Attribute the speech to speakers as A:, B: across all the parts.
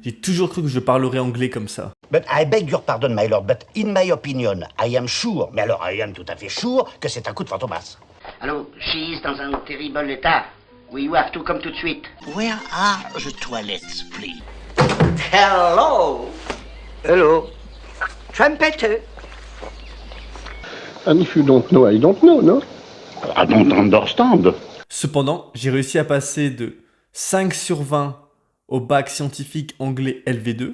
A: J'ai toujours cru que je parlerais anglais comme ça.
B: But I beg your pardon, my lord, but in my opinion, I am sure, mais alors I am tout à fait sure, que c'est un coup de fantomas.
C: Allô, she is dans un terrible état. We have to come tout de suite.
B: Where are the toilets, please?
C: Hello. Hello. Trumpeter.
D: And if you don't know, I don't know, no? I don't understand.
A: Cependant, j'ai réussi à passer de 5 sur 20 au bac scientifique anglais LV2,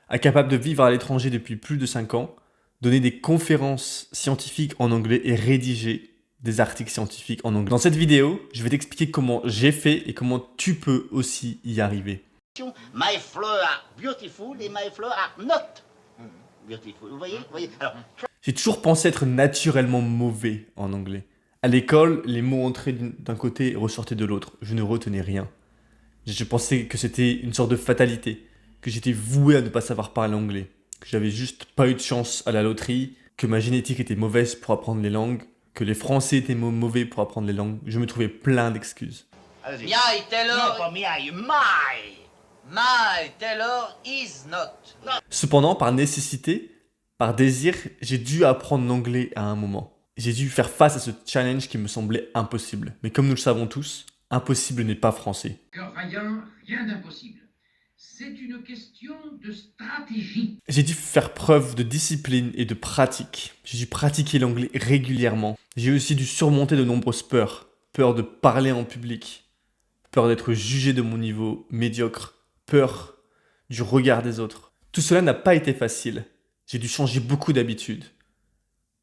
A: à capable de vivre à l'étranger depuis plus de 5 ans, donner des conférences scientifiques en anglais et rédiger des articles scientifiques en anglais. Dans cette vidéo, je vais t'expliquer comment j'ai fait et comment tu peux aussi y arriver.
B: My flowers are beautiful et my flowers are not beautiful. Vous voyez? Alors,
A: J'ai toujours pensé être naturellement mauvais en anglais. À l'école, les mots entraient d'un côté et ressortaient de l'autre. Je ne retenais rien. Je pensais que c'était une sorte de fatalité, que j'étais voué à ne pas savoir parler anglais, que j'avais juste pas eu de chance à la loterie, que ma génétique était mauvaise pour apprendre les langues, que les Français étaient mauvais pour apprendre les langues. Je me trouvais plein d'excuses.
B: allez-y.
E: Miai
B: Non,
E: Taylor,
B: pas my, my.
E: my Taylor is not.
A: Cependant, par nécessité, par désir, j'ai dû apprendre l'anglais à un moment. J'ai dû faire face à ce challenge qui me semblait impossible. Mais comme nous le savons tous, impossible n'est pas français.
F: Rien d'impossible. C'est une question de stratégie.
A: J'ai dû faire preuve de discipline et de pratique. J'ai dû pratiquer l'anglais régulièrement. J'ai aussi dû surmonter de nombreuses peurs. Peur de parler en public, peur d'être jugé de mon niveau médiocre, peur du regard des autres. Tout cela n'a pas été facile. J'ai dû changer beaucoup d'habitudes.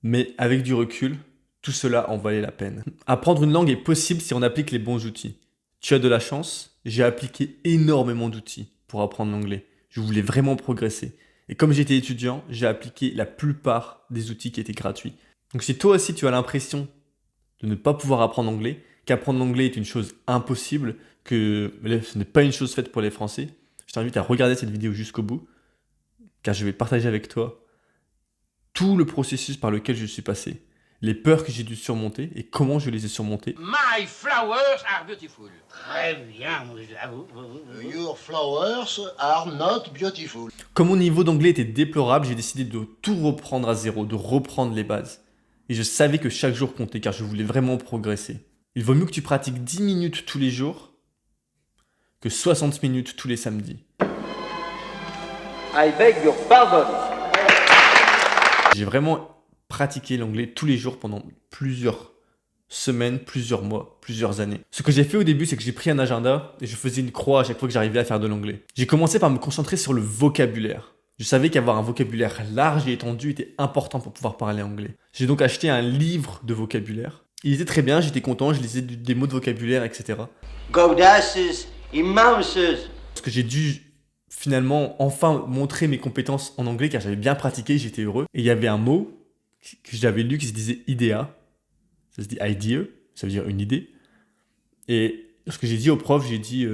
A: Mais avec du recul, tout cela en valait la peine. Apprendre une langue est possible si on applique les bons outils. Tu as de la chance, j'ai appliqué énormément d'outils pour apprendre l'anglais. Je voulais vraiment progresser. Et comme j'étais étudiant, j'ai appliqué la plupart des outils qui étaient gratuits. Donc si toi aussi tu as l'impression de ne pas pouvoir apprendre l'anglais, qu'apprendre l'anglais est une chose impossible, que ce n'est pas une chose faite pour les Français, je t'invite à regarder cette vidéo jusqu'au bout, car je vais partager avec toi tout le processus par lequel je suis passé, les peurs que j'ai dû surmonter et comment je les ai surmontées.
F: My flowers are beautiful.
B: Très bien, à vous.
G: Your flowers are not beautiful.
A: Comme mon niveau d'anglais était déplorable, j'ai décidé de tout reprendre à zéro, de reprendre les bases. Et je savais que chaque jour comptait car je voulais vraiment progresser. Il vaut mieux que tu pratiques 10 minutes tous les jours que 60 minutes tous les samedis.
E: I beg your pardon.
A: J'ai vraiment pratiqué l'anglais tous les jours pendant plusieurs semaines, plusieurs mois, plusieurs années. Ce que j'ai fait au début, c'est que j'ai pris un agenda et je faisais une croix à chaque fois que j'arrivais à faire de l'anglais. J'ai commencé par me concentrer sur le vocabulaire. Je savais qu'avoir un vocabulaire large et étendu était important pour pouvoir parler anglais. J'ai donc acheté un livre de vocabulaire. Il était très bien, j'étais content, je lisais des mots de vocabulaire, etc.
C: Godasses et mouses.
A: Parce que j'ai dû finalement enfin montrer mes compétences en anglais car j'avais bien pratiqué, j'étais heureux. Et il y avait un mot que j'avais lu qui se disait idea. Ça se dit idea, ça veut dire une idée. Et lorsque j'ai dit au prof, j'ai dit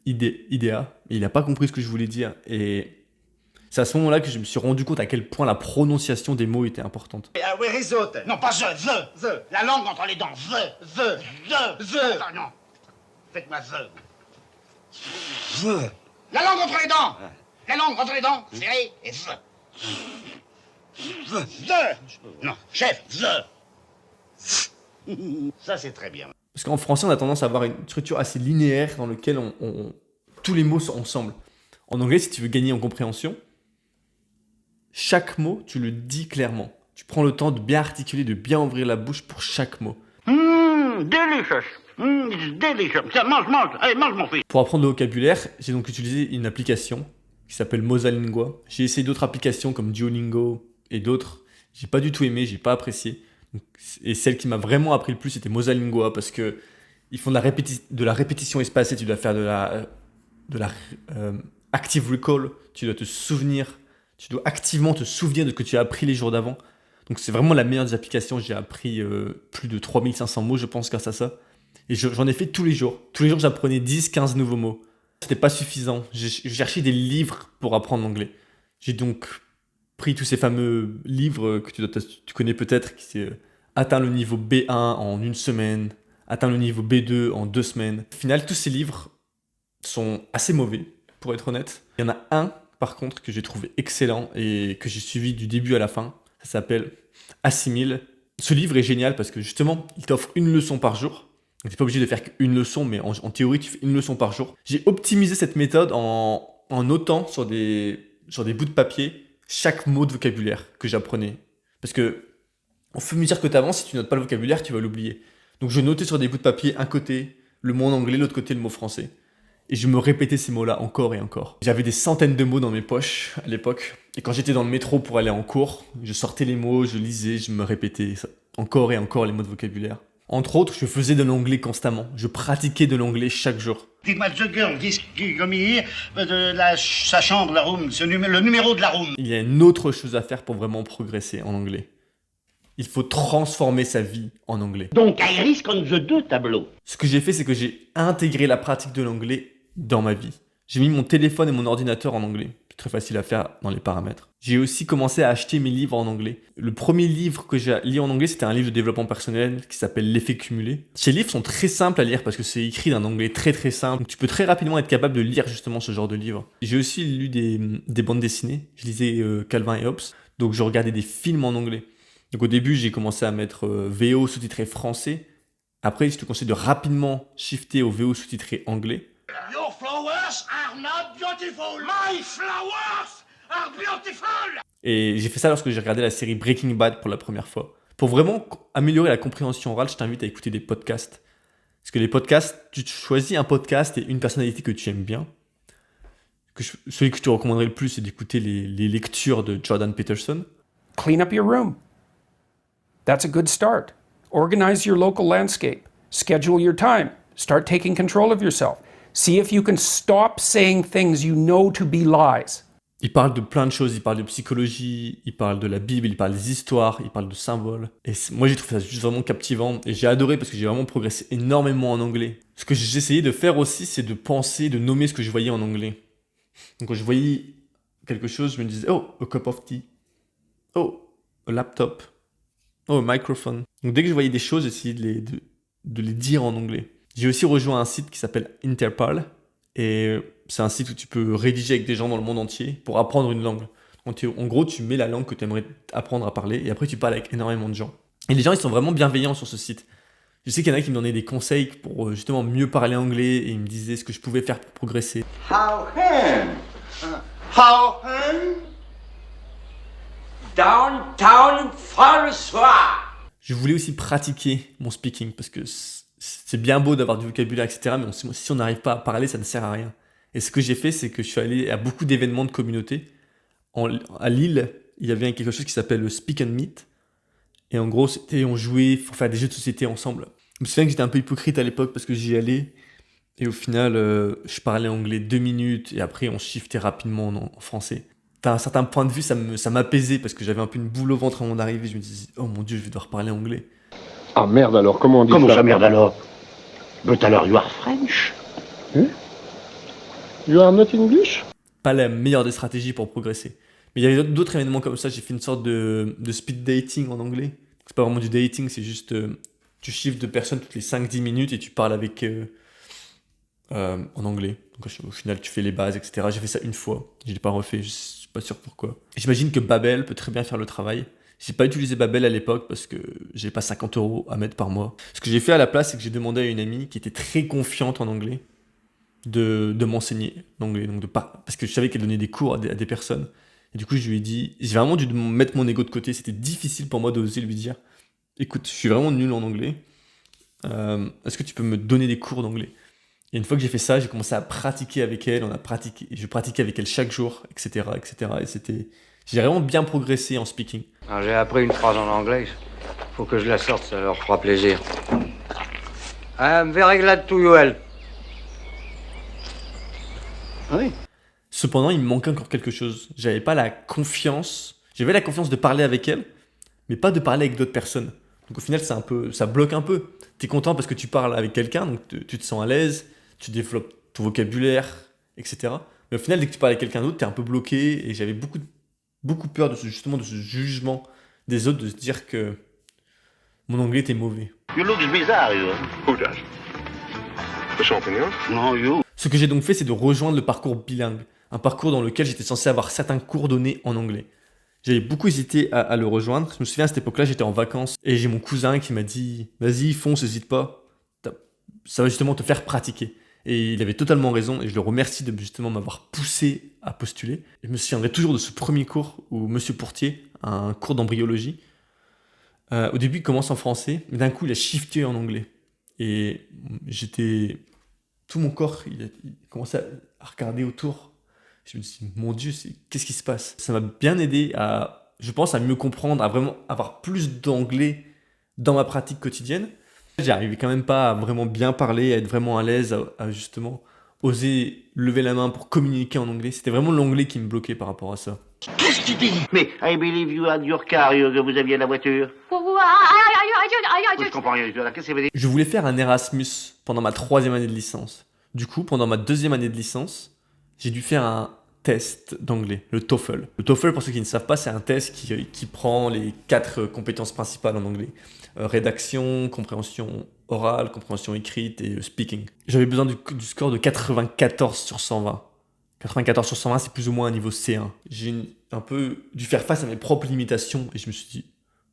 A: idea. Et il n'a pas compris ce que je voulais dire. Et c'est à ce moment-là que je me suis rendu compte à quel point la prononciation des mots était importante.
B: Where is it? Non, pas the. La langue entre les dents. The. Ah, non. Faites-moi the. La langue entre les dents. La langue entre les dents. Serré et the. The. Non, chef, the. Ça, c'est très bien.
A: Parce qu'en français, on a tendance à avoir une structure assez linéaire dans laquelle tous les mots sont ensemble. En anglais, si tu veux gagner en compréhension, chaque mot, tu le dis clairement. Tu prends le temps de bien articuler, de bien ouvrir la bouche pour chaque mot.
B: Delicious. Delicious. Tiens, mange. Allez, mange, mon fils.
A: Pour apprendre le vocabulaire, j'ai donc utilisé une application qui s'appelle Mosalingua. J'ai essayé d'autres applications comme Duolingo et d'autres. J'ai pas du tout aimé, j'ai pas apprécié. Et celle qui m'a vraiment appris le plus, c'était Mosalingua parce que ils font de la répétition espacée. Tu dois faire de la active recall. Tu dois te souvenir. Tu dois activement te souvenir de ce que tu as appris les jours d'avant. Donc c'est vraiment la meilleure des applications. J'ai appris plus de 3500 mots, je pense, grâce à ça. Et j'en ai fait tous les jours. Tous les jours, j'apprenais 10-15 nouveaux mots. C'était pas suffisant. J'ai cherché des livres pour apprendre l'anglais. J'ai donc pris tous ces fameux livres que tu connais peut-être, qui c'est atteint le niveau B1 en une semaine, atteint le niveau B2 en 2 semaines. Au final, tous ces livres sont assez mauvais. pour être honnête. Il y en a un, par contre, que j'ai trouvé excellent et que j'ai suivi du début à la fin. Ça s'appelle Assimile. Ce livre est génial parce que justement, il t'offre une leçon par jour. Tu n'es pas obligé de faire qu'une leçon, mais en théorie, tu fais une leçon par jour. J'ai optimisé cette méthode en notant sur des bouts de papier chaque mot de vocabulaire que j'apprenais. Parce que au fur et à mesure que tu avances, si tu notes pas le vocabulaire, tu vas l'oublier. Donc je notais sur des bouts de papier un côté le mot en anglais, l'autre côté le mot français. Et je me répétais ces mots-là encore et encore. J'avais des centaines de mots dans mes poches à l'époque. Et quand j'étais dans le métro pour aller en cours, je sortais les mots, je lisais, je me répétais encore et encore les mots de vocabulaire. Entre autres, je faisais de l'anglais constamment. Je pratiquais de l'anglais chaque jour.
B: Dites-moi, the girl, comme hier, sa chambre, la room, le numéro de la room.
A: Il y a une autre chose à faire pour vraiment progresser en anglais. Il faut transformer sa vie en anglais.
D: Donc, I risk on the 2 tableaux.
A: Ce que j'ai fait, c'est que j'ai intégré la pratique de l'anglais dans ma vie. J'ai mis mon téléphone et mon ordinateur en anglais. C'est très facile à faire dans les paramètres. J'ai aussi commencé à acheter mes livres en anglais. Le premier livre que j'ai lu en anglais, c'était un livre de développement personnel qui s'appelle L'effet cumulé. Ces livres sont très simples à lire parce que c'est écrit d'un anglais très très simple. Donc tu peux très rapidement être capable de lire justement ce genre de livre. J'ai aussi lu des bandes dessinées. Je lisais Calvin et Hobbes. Donc je regardais des films en anglais. Donc au début, j'ai commencé à mettre VO sous-titré français. Après, je te conseille de rapidement shifter au VO sous-titré anglais.
B: Your flowers are not beautiful. My flowers are beautiful.
A: Et j'ai fait ça lorsque j'ai regardé la série Breaking Bad pour la première fois. Pour vraiment améliorer la compréhension orale, je t'invite à écouter des podcasts. Parce que les podcasts, tu choisis un podcast et une personnalité que tu aimes bien. Celui que je te recommanderais le plus, c'est d'écouter les lectures de Jordan Peterson.
H: Clean up your room. That's a good start. Organize your local landscape. Schedule your time. Start taking control of yourself. See if you can stop saying things you know to be lies.
A: Il parle de plein de choses. Il parle de psychologie, il parle de la Bible, il parle des histoires, il parle de symboles. Et moi, j'ai trouvé ça juste vraiment captivant. Et j'ai adoré parce que j'ai vraiment progressé énormément en anglais. Ce que j'ai essayé de faire aussi, c'est de penser, de nommer ce que je voyais en anglais. Donc quand je voyais quelque chose, je me disais « Oh, a cup of tea. Oh, a laptop. Oh, a microphone. » Donc dès que je voyais des choses, j'essayais de les dire en anglais. J'ai aussi rejoint un site qui s'appelle Interpal. Et c'est un site où tu peux rédiger avec des gens dans le monde entier pour apprendre une langue. En gros, tu mets la langue que tu aimerais apprendre à parler et après tu parles avec énormément de gens. Et les gens, ils sont vraiment bienveillants sur ce site. Je sais qu'il y en a qui me donnaient des conseils pour justement mieux parler anglais et ils me disaient ce que je pouvais faire pour progresser.
E: How hen?
B: How hen?
E: Downtown François.
A: Je voulais aussi pratiquer mon speaking parce que c'est bien beau d'avoir du vocabulaire, etc. Mais si on n'arrive pas à parler, ça ne sert à rien. Et ce que j'ai fait, c'est que je suis allé à beaucoup d'événements de communauté. À Lille, il y avait quelque chose qui s'appelle le Speak and Meet. Et en gros, on jouait pour faire des jeux de société ensemble. Je me souviens que j'étais un peu hypocrite à l'époque parce que j'y allais. Et au final, je parlais anglais 2 minutes et après, on shiftait rapidement en français. D'un certain point de vue, ça m'apaisait parce que j'avais un peu une boule au ventre avant d'arriver. Je me disais, oh mon Dieu, je vais devoir parler anglais.
D: Ah merde alors, comment on dit
G: Comment
D: ça?
G: ça, merde alors? But alors, you are French?
D: You are not English?
A: Pas la meilleure des stratégies pour progresser. Mais il y avait d'autres événements comme ça. J'ai fait une sorte de speed dating en anglais. C'est pas vraiment du dating, c'est juste tu shifts de personnes toutes les 5-10 minutes et tu parles avec en anglais. Donc au final, tu fais les bases, etc. J'ai fait ça une fois. Je l'ai pas refait, je suis pas sûr pourquoi. J'imagine que Babel peut très bien faire le travail. J'ai pas utilisé Babel à l'époque parce que j'ai pas 50 € à mettre par mois. Ce que j'ai fait à la place, c'est que j'ai demandé à une amie qui était très confiante en anglais de m'enseigner l'anglais. Donc parce que je savais qu'elle donnait des cours à des personnes. Et du coup, je lui ai dit, j'ai vraiment dû mettre mon ego de côté. C'était difficile pour moi d'oser lui dire, écoute, je suis vraiment nul en anglais. Est-ce que tu peux me donner des cours d'anglais? Et une fois que j'ai fait ça, j'ai commencé à pratiquer avec elle. Je pratiquais avec elle chaque jour, etc., etc. Et j'ai vraiment bien progressé en speaking.
I: Alors, j'ai appris une phrase en anglais. Faut que je la sorte, ça leur fera plaisir. I am very glad to you help.
G: Oui.
A: Cependant, il me manquait encore quelque chose. J'avais la confiance de parler avec elle, mais pas de parler avec d'autres personnes. Donc au final, ça bloque un peu. T'es content parce que tu parles avec quelqu'un, donc tu te sens à l'aise, tu développes ton vocabulaire, etc. Mais au final, dès que tu parles avec quelqu'un d'autre, t'es un peu bloqué. Et j'avais beaucoup peur de ce jugement des autres, de se dire que mon anglais était mauvais.
B: You look bizarre, you.
J: Who does? The champignon?
B: No, you.
A: Ce que j'ai donc fait, c'est de rejoindre le parcours bilingue, un parcours dans lequel j'étais censé avoir certains cours donnés en anglais. J'avais beaucoup hésité à le rejoindre. Je me souviens, à cette époque-là, j'étais en vacances et j'ai mon cousin qui m'a dit « Vas-y, fonce, n'hésite pas. Ça va justement te faire pratiquer. » Et il avait totalement raison et je le remercie de justement m'avoir poussé à postuler. Je me souviendrai toujours de ce premier cours où Monsieur Pourtier, un cours d'embryologie, au début il commence en français, mais d'un coup il a shifté en anglais. Et tout mon corps, il commençait à regarder autour. Je me suis dit, mon Dieu, qu'est-ce qui se passe? Ça m'a bien aidé je pense, à mieux comprendre, à vraiment avoir plus d'anglais dans ma pratique quotidienne. J'arrivais quand même pas à vraiment bien parler, à être vraiment à l'aise, à justement oser lever la main pour communiquer en anglais. C'était vraiment l'anglais qui me bloquait par rapport à ça.
B: Qu'est-ce que tu dis?
C: Mais I believe you had your car, que vous aviez la voiture. Je comprends rien du tout. Qu'est-ce que ça veut dire?
A: Je voulais faire un Erasmus pendant ma 3e année de licence. Du coup, pendant ma 2e année de licence, j'ai dû faire un test d'anglais, le TOEFL. Le TOEFL, pour ceux qui ne savent pas, c'est un test qui prend les 4 compétences principales en anglais. Rédaction, compréhension orale, compréhension écrite et speaking. J'avais besoin du score de 94 sur 120. 94 sur 120, c'est plus ou moins un niveau C1. J'ai un peu dû faire face à mes propres limitations et je me suis dit,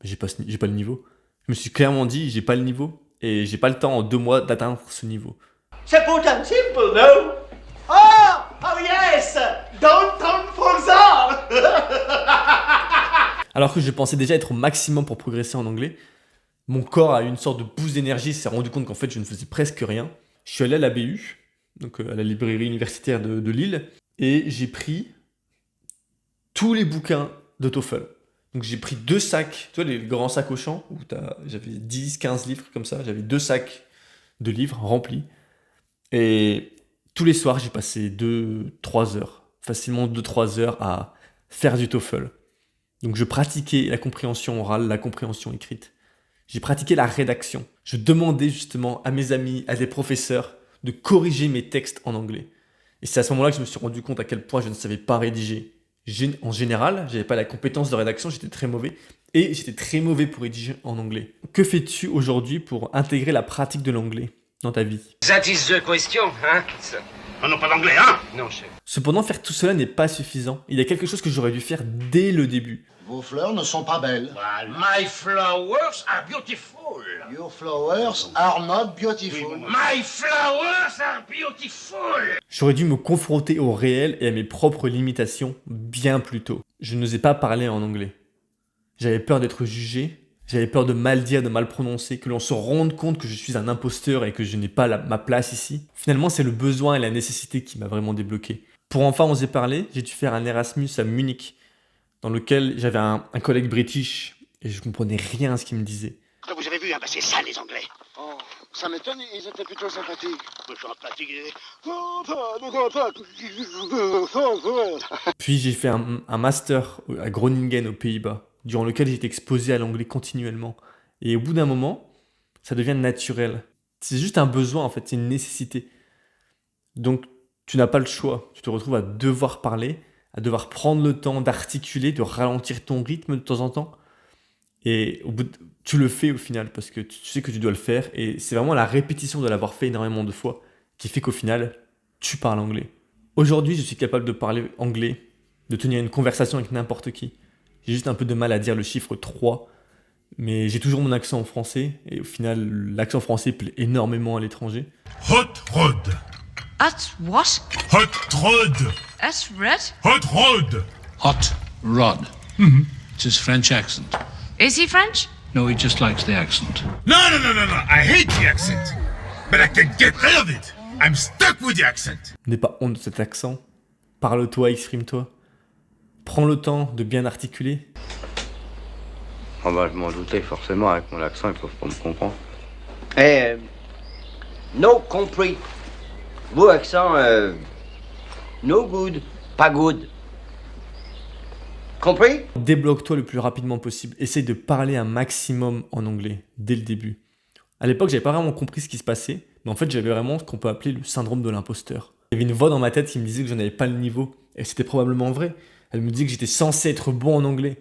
A: j'ai pas le niveau. Je me suis clairement dit, j'ai pas le niveau et j'ai pas le temps en 2 mois d'atteindre ce niveau.
E: C'est pourtant simple, non? Oh yes! Don't for that!
A: Alors que je pensais déjà être au maximum pour progresser en anglais, mon corps a eu une sorte de boost d'énergie, s'est rendu compte qu'en fait je ne faisais presque rien. Je suis allé à la BU, donc à la librairie universitaire de Lille, et j'ai pris tous les bouquins de TOEFL. Donc j'ai pris 2 sacs, tu vois les grands sacs Auchan, où j'avais 10, 15 livres comme ça, j'avais 2 sacs de livres remplis. Et tous les soirs, j'ai passé 2-3 heures, facilement 2-3 heures à faire du TOEFL. Donc je pratiquais la compréhension orale, la compréhension écrite. J'ai pratiqué la rédaction. Je demandais justement à mes amis, à des professeurs, de corriger mes textes en anglais. Et c'est à ce moment-là que je me suis rendu compte à quel point je ne savais pas rédiger. En général, je n'avais pas la compétence de rédaction, j'étais très mauvais. Et j'étais très mauvais pour rédiger en anglais. Que fais-tu aujourd'hui pour intégrer la pratique de l'anglais dans ta vie?
F: That is the question, hein?
B: Oh non, pas d'anglais, hein?
F: Non, chef.
A: Cependant, faire tout cela n'est pas suffisant. Il y a quelque chose que j'aurais dû faire dès le début.
G: Vos fleurs ne sont pas belles.
F: My flowers are beautiful.
G: Your flowers are not beautiful.
F: My flowers are beautiful.
A: J'aurais dû me confronter au réel et à mes propres limitations bien plus tôt. Je n'osais pas parler en anglais. J'avais peur d'être jugé, j'avais peur de mal dire, de mal prononcer, que l'on se rende compte que je suis un imposteur et que je n'ai pas ma place ici. Finalement, c'est le besoin et la nécessité qui m'a vraiment débloqué. Pour enfin oser parler, j'ai dû faire un Erasmus à Munich, dans lequel j'avais un collègue british et je comprenais rien à ce qu'il me disait.
B: Vous avez vu, hein, bah c'est ça les anglais.
G: Oh, ça m'étonne, ils étaient plutôt sympathiques.
B: Sympathique.
A: Puis j'ai fait un master à Groningen aux Pays-Bas, durant lequel j'étais exposé à l'anglais continuellement. Et au bout d'un moment, ça devient naturel. C'est juste un besoin en fait, c'est une nécessité. Donc tu n'as pas le choix, tu te retrouves à devoir parler, à devoir prendre le temps d'articuler, de ralentir ton rythme de temps en temps. Et tu le fais au final parce que tu sais que tu dois le faire. Et c'est vraiment la répétition de l'avoir fait énormément de fois qui fait qu'au final, tu parles anglais. Aujourd'hui, je suis capable de parler anglais, de tenir une conversation avec n'importe qui. J'ai juste un peu de mal à dire le chiffre 3, mais j'ai toujours mon accent en français. Et au final, l'accent français plaît énormément à l'étranger.
J: Hot rod.
K: Hot what?
J: Hot rod.
K: Hot red?
J: Hot rod.
L: Hot rod. It's his French accent.
K: Is he French?
L: No, he just likes the accent.
J: No. I hate the accent. But I can get rid of it. I'm stuck with the accent.
A: N'aie pas honte de cet accent. Parle-toi, exprime-toi. Prends le temps de bien articuler.
I: Oh bah je m'en doutais forcément, avec mon accent ils peuvent pas me comprendre.
C: No compris. Beau accent, no good, pas good. Compris?
A: Débloque-toi le plus rapidement possible. Essaye de parler un maximum en anglais, dès le début. À l'époque, j'avais pas vraiment compris ce qui se passait, mais en fait, j'avais vraiment ce qu'on peut appeler le syndrome de l'imposteur. Il y avait une voix dans ma tête qui me disait que je n'avais pas le niveau, et c'était probablement vrai. Elle me disait que j'étais censé être bon en anglais,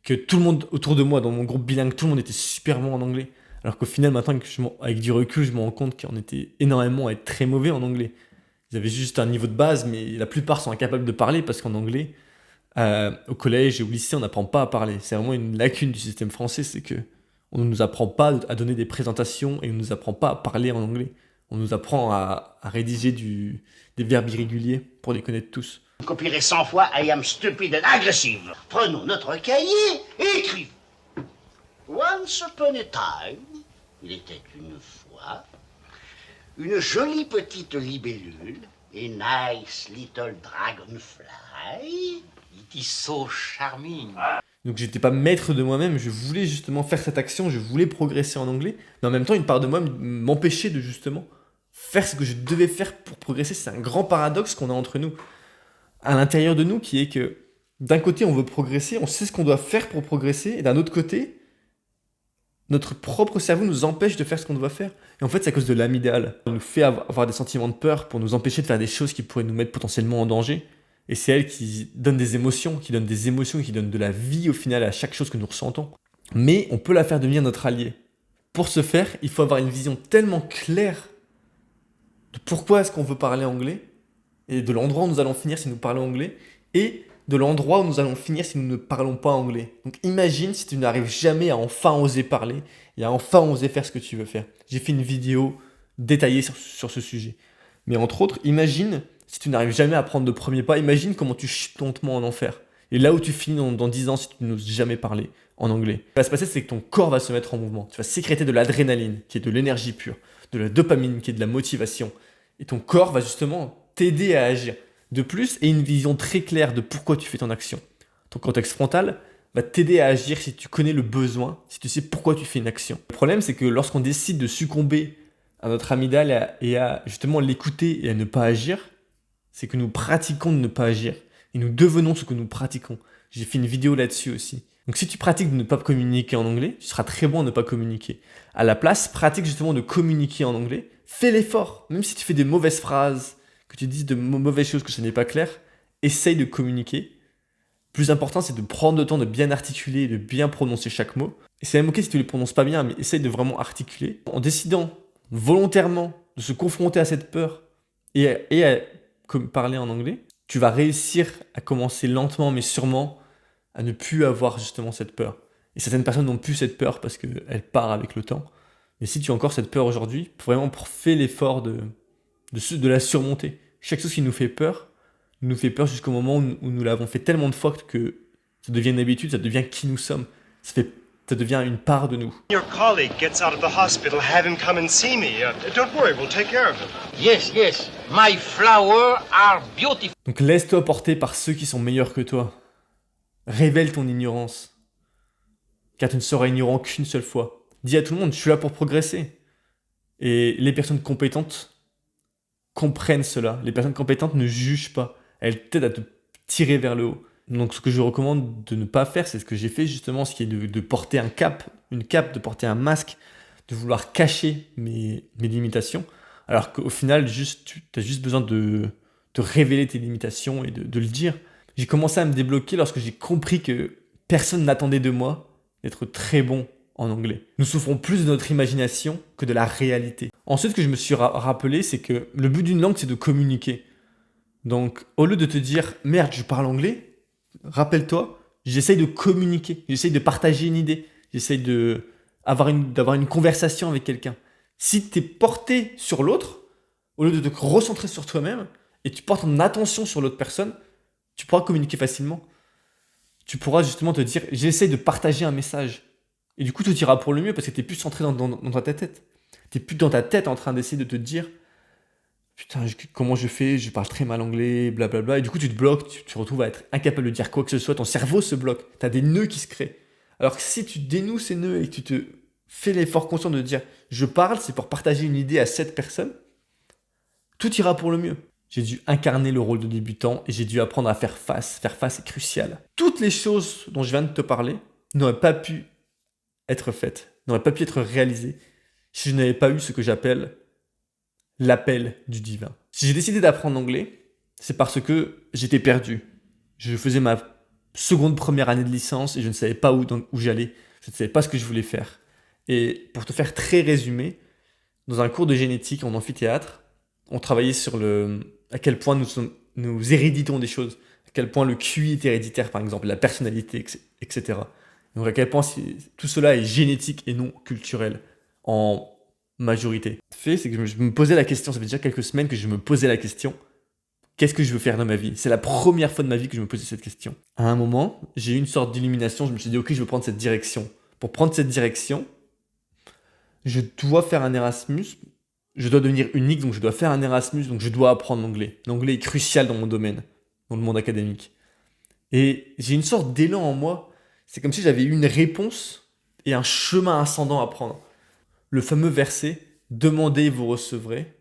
A: que tout le monde autour de moi, dans mon groupe bilingue, tout le monde était super bon en anglais. Alors qu'au final, maintenant, avec du recul, je me rends compte qu'on était énormément à être très mauvais en anglais. Ils avaient juste un niveau de base, mais la plupart sont incapables de parler parce qu'en anglais, au collège et au lycée, on n'apprend pas à parler. C'est vraiment une lacune du système français, c'est que on ne nous apprend pas à donner des présentations et on ne nous apprend pas à parler en anglais. On nous apprend à rédiger des verbes irréguliers pour les connaître tous.
B: Vous copierez 100 fois I am stupid and aggressive. Prenons notre cahier et écrivons. Once upon a time, il était une fois, une jolie petite libellule, a nice little dragonfly. It is so charming.
A: Donc j'étais pas maître de moi-même, je voulais justement faire cette action, je voulais progresser en anglais, mais en même temps une part de moi m'empêchait de justement faire ce que je devais faire pour progresser. C'est un grand paradoxe qu'on a entre nous, à l'intérieur de nous, qui est que d'un côté on veut progresser, on sait ce qu'on doit faire pour progresser, et d'un autre côté, notre propre cerveau nous empêche de faire ce qu'on doit faire. Et en fait c'est à cause de l'amygdale. On nous fait avoir des sentiments de peur pour nous empêcher de faire des choses qui pourraient nous mettre potentiellement en danger. Et c'est elle qui donne des émotions, qui donne de la vie au final à chaque chose que nous ressentons. Mais on peut la faire devenir notre allié. Pour ce faire, il faut avoir une vision tellement claire de pourquoi est-ce qu'on veut parler anglais, et de l'endroit où nous allons finir si nous parlons anglais, et de l'endroit où nous allons finir si nous ne parlons pas anglais. Donc imagine si tu n'arrives jamais à enfin oser parler, et à enfin oser faire ce que tu veux faire. J'ai fait une vidéo détaillée sur ce sujet. Mais entre autres, imagine si tu n'arrives jamais à prendre de premier pas, imagine comment tu chutes lentement en enfer. Et là où tu finis dans 10 ans si tu n'oses jamais parler en anglais. Ce qui va se passer, c'est que ton corps va se mettre en mouvement. Tu vas sécréter de l'adrénaline, qui est de l'énergie pure, de la dopamine, qui est de la motivation. Et ton corps va justement t'aider à agir. De plus, et une vision très claire de pourquoi tu fais ton action. Ton cortex frontal va t'aider à agir si tu connais le besoin, si tu sais pourquoi tu fais une action. Le problème, c'est que lorsqu'on décide de succomber à notre amygdale et à justement l'écouter et à ne pas agir, c'est que nous pratiquons de ne pas agir. Et nous devenons ce que nous pratiquons. J'ai fait une vidéo là-dessus aussi. Donc si tu pratiques de ne pas communiquer en anglais, tu seras très bon à ne pas communiquer. À la place, pratique justement de communiquer en anglais. Fais l'effort. Même si tu fais des mauvaises phrases, que tu dises de mauvaises choses, que ce n'est pas clair, essaye de communiquer. Plus important, c'est de prendre le temps de bien articuler, de bien prononcer chaque mot. Et c'est même ok si tu ne les prononces pas bien, mais essaye de vraiment articuler. En décidant volontairement de se confronter à cette peur et à parler en anglais, tu vas réussir à commencer lentement mais sûrement à ne plus avoir justement cette peur. Et certaines personnes n'ont plus cette peur parce qu'elle part avec le temps. Mais si tu as encore cette peur aujourd'hui, vraiment fais l'effort de la surmonter. Chaque chose qui nous fait peur jusqu'au moment où nous l'avons fait tellement de fois que ça devient une habitude, ça devient qui nous sommes. Ça devient une part de nous.
M: Your colleague gets out of the hospital, have him come and see me. Don't worry, we'll take care of him.
B: Yes, yes, my flowers are beautiful.
A: Donc laisse-toi porter par ceux qui sont meilleurs que toi. Révèle ton ignorance. Car tu ne seras ignorant qu'une seule fois. Dis à tout le monde, je suis là pour progresser. Et les personnes compétentes comprennent cela. Les personnes compétentes ne jugent pas. Elles t'aident à te tirer vers le haut. Donc ce que je recommande de ne pas faire, c'est ce que j'ai fait justement, ce qui est de porter une cape, de porter un masque, de vouloir cacher mes limitations, alors qu'au final, tu as juste besoin de révéler tes limitations et de le dire. J'ai commencé à me débloquer lorsque j'ai compris que personne n'attendait de moi d'être très bon en anglais. Nous souffrons plus de notre imagination que de la réalité. Ensuite, ce que je me suis rappelé, c'est que le but d'une langue, c'est de communiquer. Donc, au lieu de te dire « Merde, je parle anglais », rappelle-toi, j'essaye de communiquer, j'essaye de partager une idée, j'essaye d'avoir une conversation avec quelqu'un. Si tu es porté sur l'autre, au lieu de te recentrer sur toi-même, et tu portes ton attention sur l'autre personne, tu pourras communiquer facilement. Tu pourras justement te dire, j'essaye de partager un message. Et du coup, tout ira pour le mieux parce que tu n'es plus centré dans ta tête. Tu n'es plus dans ta tête en train d'essayer de te dire putain, comment je fais, je parle très mal anglais, blablabla. Et du coup, tu te bloques, tu te retrouves à être incapable de dire quoi que ce soit. Ton cerveau se bloque. Tu as des nœuds qui se créent. Alors que si tu dénoues ces nœuds et que tu te fais l'effort conscient de dire je parle, c'est pour partager une idée à cette personne, tout ira pour le mieux. J'ai dû incarner le rôle de débutant et j'ai dû apprendre à faire face. Faire face est crucial. Toutes les choses dont je viens de te parler n'auraient pas pu être faites, n'auraient pas pu être réalisées si je n'avais pas eu ce que j'appelle l'appel du divin. Si j'ai décidé d'apprendre l'anglais, c'est parce que j'étais perdu. Je faisais ma première année de licence et je ne savais pas où j'allais. Je ne savais pas ce que je voulais faire. Et pour te faire très résumé, dans un cours de génétique en amphithéâtre, on travaillait sur à quel point nous héréditons des choses, à quel point le QI est héréditaire, par exemple, la personnalité, etc. Donc à quel point tout cela est génétique et non culturel en majorité. Le fait, c'est que je me posais la question, ça fait déjà quelques semaines que je me posais la question, qu'est-ce que je veux faire dans ma vie? C'est la première fois de ma vie que je me posais cette question. À un moment, j'ai eu une sorte d'illumination, je me suis dit, ok, je veux prendre cette direction. Pour prendre cette direction, je dois faire un Erasmus, je dois devenir unique, donc je dois faire un Erasmus, donc je dois apprendre l'anglais. L'anglais est crucial dans mon domaine, dans le monde académique. Et j'ai une sorte d'élan en moi, c'est comme si j'avais eu une réponse et un chemin ascendant à prendre. Le fameux verset « Demandez et vous recevrez,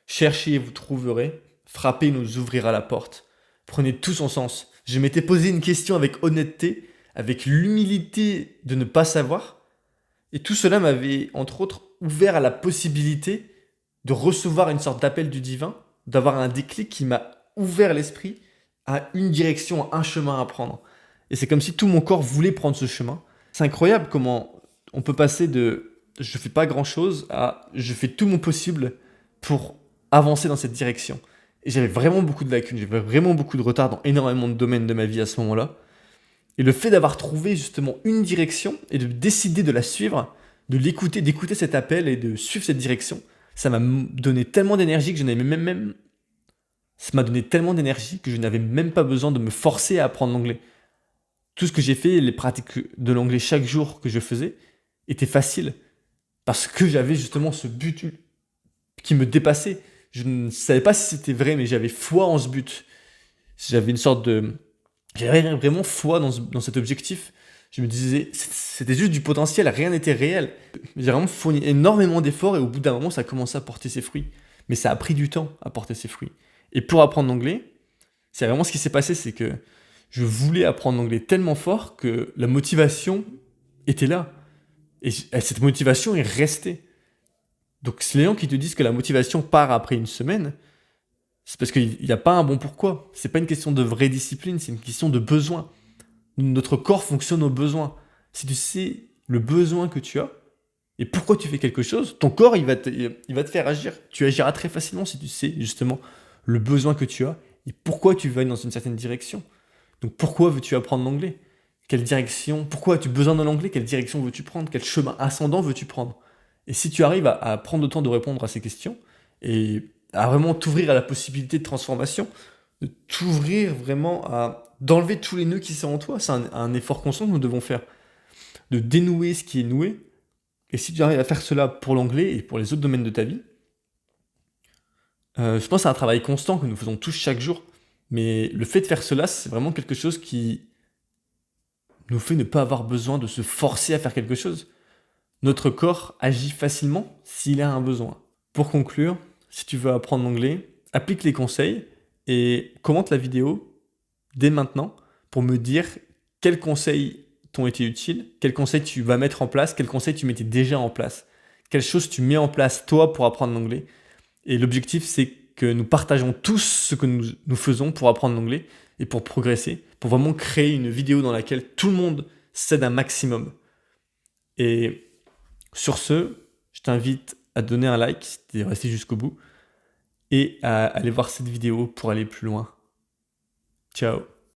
A: cherchez et vous trouverez, frappez et nous ouvrira la porte ». Prenez tout son sens. Je m'étais posé une question avec honnêteté, avec l'humilité de ne pas savoir, et tout cela m'avait, entre autres, ouvert à la possibilité de recevoir une sorte d'appel du divin, d'avoir un déclic qui m'a ouvert l'esprit à une direction, à un chemin à prendre. Et c'est comme si tout mon corps voulait prendre ce chemin. C'est incroyable comment on peut passer de « je fais pas grand-chose » à « je fais tout mon possible pour avancer dans cette direction ». Et j'avais vraiment beaucoup de lacunes, j'avais vraiment beaucoup de retard dans énormément de domaines de ma vie à ce moment-là. Et le fait d'avoir trouvé justement une direction et de décider de la suivre, de l'écouter, d'écouter cet appel et de suivre cette direction, ça m'a donné tellement d'énergie que je n'avais ça m'a donné tellement d'énergie que je n'avais même pas besoin de me forcer à apprendre l'anglais. Tout ce que j'ai fait, les pratiques de l'anglais chaque jour que je faisais, étaient faciles. Parce que j'avais justement ce but qui me dépassait. Je ne savais pas si c'était vrai, mais j'avais foi en ce but. J'avais vraiment foi dans cet objectif. Je me disais, c'était juste du potentiel, rien n'était réel. J'ai vraiment fourni énormément d'efforts et au bout d'un moment, ça a commencé à porter ses fruits. Mais ça a pris du temps à porter ses fruits. Et pour apprendre l'anglais, c'est vraiment ce qui s'est passé, c'est que je voulais apprendre l'anglais tellement fort que la motivation était là. Et cette motivation est restée. Donc les gens qui te disent que la motivation part après une semaine, c'est parce qu'il n'y a pas un bon pourquoi. C'est pas une question de vraie discipline, c'est une question de besoin. Notre corps fonctionne aux besoins. Si tu sais le besoin que tu as et pourquoi tu fais quelque chose, ton corps il va te faire agir. Tu agiras très facilement si tu sais justement le besoin que tu as et pourquoi tu veux aller dans une certaine direction. Donc pourquoi veux-tu apprendre l'anglais? Quelle direction? Pourquoi as-tu besoin de l'anglais? Quelle direction veux-tu prendre? Quel chemin ascendant veux-tu prendre? Et si tu arrives à prendre le temps de répondre à ces questions et à vraiment t'ouvrir à la possibilité de transformation, de t'ouvrir vraiment d'enlever tous les nœuds qui sont en toi, c'est un effort constant que nous devons faire, de dénouer ce qui est noué. Et si tu arrives à faire cela pour l'anglais et pour les autres domaines de ta vie, je pense que c'est un travail constant que nous faisons tous chaque jour. Mais le fait de faire cela, c'est vraiment quelque chose qui nous fait ne pas avoir besoin de se forcer à faire quelque chose. Notre corps agit facilement s'il a un besoin. Pour conclure, si tu veux apprendre l'anglais, applique les conseils et commente la vidéo dès maintenant pour me dire quels conseils t'ont été utiles, quels conseils tu vas mettre en place, quels conseils tu mettais déjà en place, quelles choses tu mets en place toi pour apprendre l'anglais. Et l'objectif, c'est que nous partageons tous ce que nous faisons pour apprendre l'anglais et pour progresser, pour vraiment créer une vidéo dans laquelle tout le monde s'aide un maximum. Et sur ce, je t'invite à donner un like si tu es resté jusqu'au bout et à aller voir cette vidéo pour aller plus loin. Ciao.